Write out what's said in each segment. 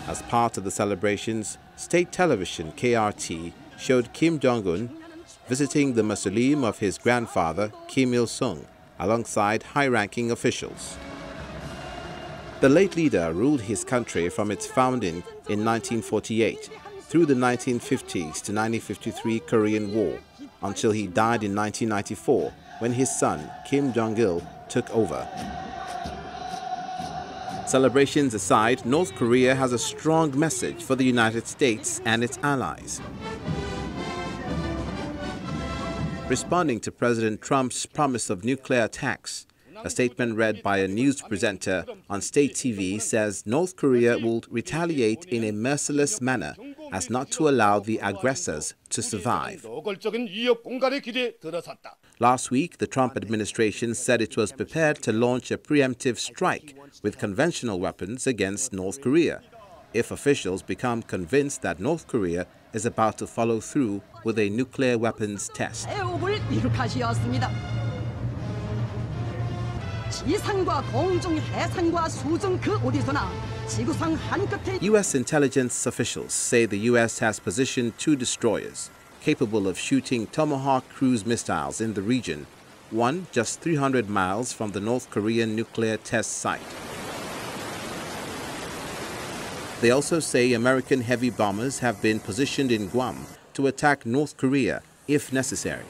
As part of the celebrations, state television KRT showed Kim Jong-un visiting the mausoleum of his grandfather, Kim Il-sung, alongside high-ranking officials. The late leader ruled his country from its founding in 1948 through the 1950s to 1953 Korean War until he died in 1994 when his son, Kim Jong-il, took over. Celebrations aside, North Korea has a strong message for the United States and its allies. Responding to President Trump's promise of nuclear attacks, a statement read by a news presenter on state TV says North Korea will retaliate in a merciless manner as not to allow the aggressors to survive. Last week, the Trump administration said it was prepared to launch a preemptive strike with conventional weapons against North Korea if officials become convinced that North Korea is about to follow through with a nuclear weapons test. U.S. intelligence officials say the U.S. has positioned 2 destroyers capable of shooting Tomahawk cruise missiles in the region, one just 300 miles from the North Korean nuclear test site. They also say American heavy bombers have been positioned in Guam to attack North Korea if necessary.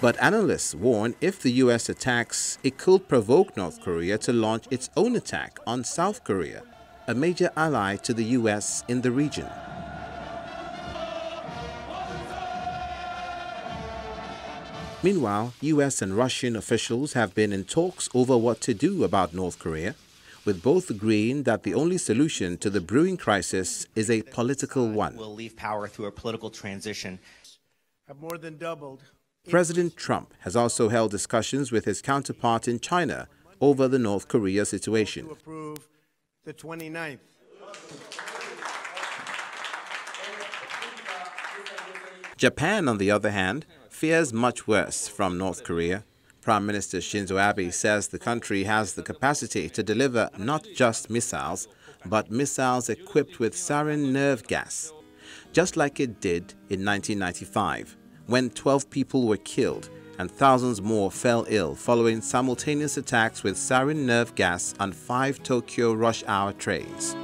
But analysts warn if the U.S. attacks, it could provoke North Korea to launch its own attack on South Korea, a major ally to the U.S. in the region. Meanwhile, U.S. and Russian officials have been in talks over what to do about North Korea, with both agreeing that the only solution to the brewing crisis is a political one. Will leave power through a political transition. Have more than doubled. President Trump has also held discussions with his counterpart in China over the North Korea situation. To approve the 29th. Japan, on the other hand, fears much worse from North Korea. Prime Minister Shinzo Abe says the country has the capacity to deliver not just missiles, but missiles equipped with sarin nerve gas, just like it did in 1995, when 12 people were killed and thousands more fell ill following simultaneous attacks with sarin nerve gas on 5 Tokyo rush-hour trains.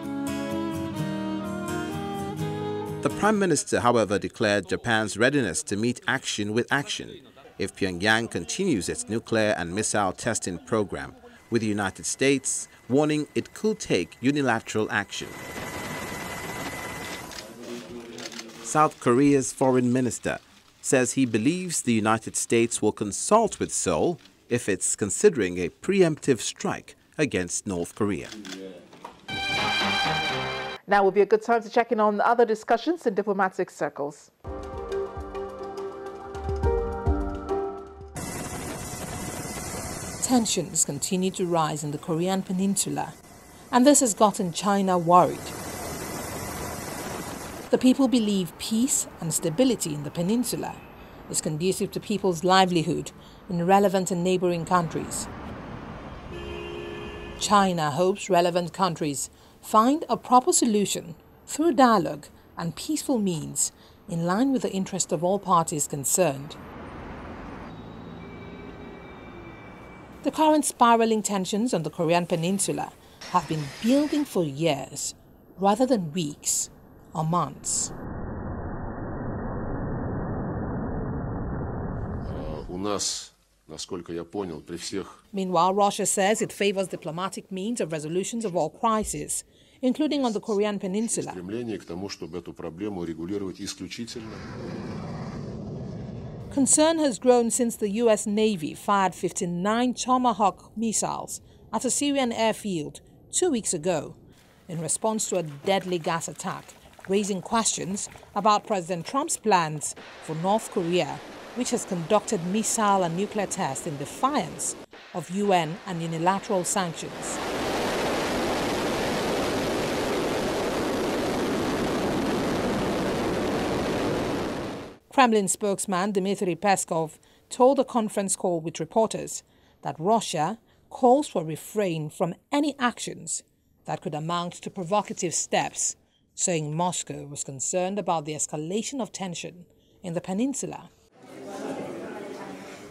The Prime Minister, however, declared Japan's readiness to meet action with action if Pyongyang continues its nuclear and missile testing program, with the United States warning it could take unilateral action. South Korea's foreign minister says he believes the United States will consult with Seoul if it's considering a preemptive strike against North Korea. Now would be a good time to check in on other discussions in diplomatic circles. Tensions continue to rise in the Korean Peninsula, and this has gotten China worried. The people believe peace and stability in the peninsula is conducive to people's livelihood in relevant and neighboring countries. China hopes relevant countries find a proper solution through dialogue and peaceful means in line with the interest of all parties concerned. The current spiraling tensions on the Korean Peninsula have been building for years rather than weeks or months. Meanwhile, Russia says it favors diplomatic means of resolutions of all crises, including on the Korean Peninsula. Concern has grown since the U.S. Navy fired 59 Tomahawk missiles at a Syrian airfield 2 weeks ago in response to a deadly gas attack, raising questions about President Trump's plans for North Korea, which has conducted missile and nuclear tests in defiance of UN and unilateral sanctions. Kremlin spokesman Dmitry Peskov told a conference call with reporters that Russia calls for refrain from any actions that could amount to provocative steps, saying Moscow was concerned about the escalation of tension in the peninsula.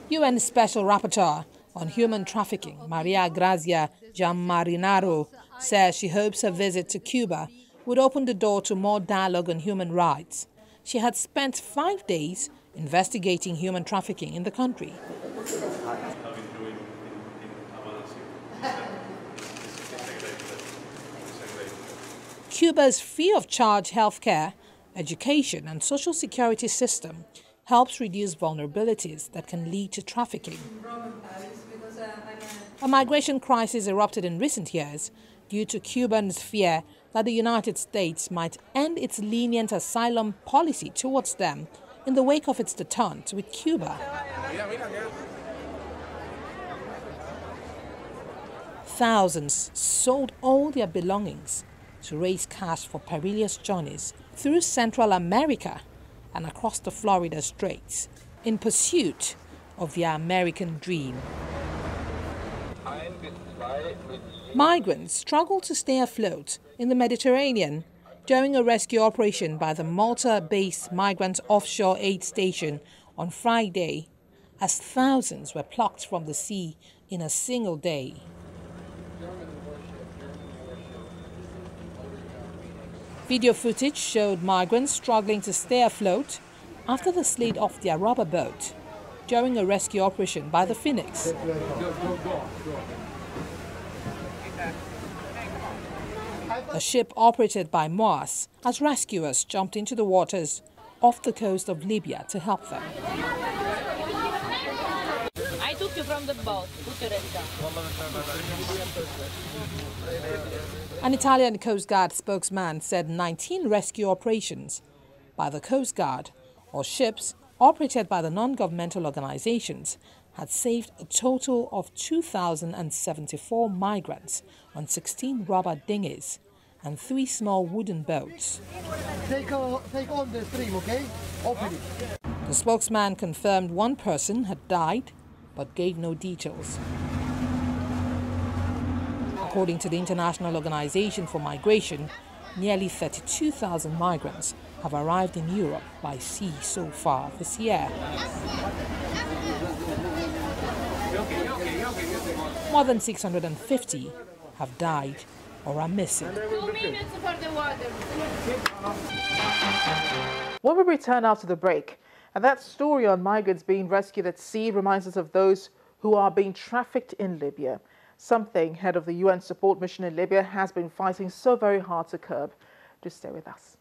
UN Special Rapporteur on Human Trafficking, Maria Grazia Giammarinaro, says she hopes her visit to Cuba would open the door to more dialogue on human rights. She had spent 5 days investigating human trafficking in the country. Cuba's free-of-charge healthcare, education and social security system helps reduce vulnerabilities that can lead to trafficking. A migration crisis erupted in recent years due to Cubans' fear that the United States might end its lenient asylum policy towards them in the wake of its detente with Cuba. Thousands sold all their belongings to raise cash for perilous journeys through Central America and across the Florida Straits in pursuit of their American dream. Migrants struggled to stay afloat in the Mediterranean during a rescue operation by the Malta-based Migrant Offshore Aid Station on Friday, as thousands were plucked from the sea in a single day. Video footage showed migrants struggling to stay afloat after they slid off their rubber boat during a rescue operation by the Phoenix. A ship operated by Moas as rescuers jumped into the waters off the coast of Libya to help them. I took you from the boat. Put your head down. An Italian Coast Guard spokesman said 19 rescue operations by the Coast Guard or ships operated by the non-governmental organizations had saved a total of 2,074 migrants on 16 rubber dinghies and 3 small wooden boats. Take on the stream, okay? Open it. The spokesman confirmed one person had died but gave no details. According to the International Organization for Migration, nearly 32,000 migrants have arrived in Europe by sea so far this year. More than 650 have died or are missing. 2 minutes for the water. When we return after the break, and that story on migrants being rescued at sea reminds us of those who are being trafficked in Libya, something head of the UN support mission in Libya has been fighting so very hard to curb. Just stay with us.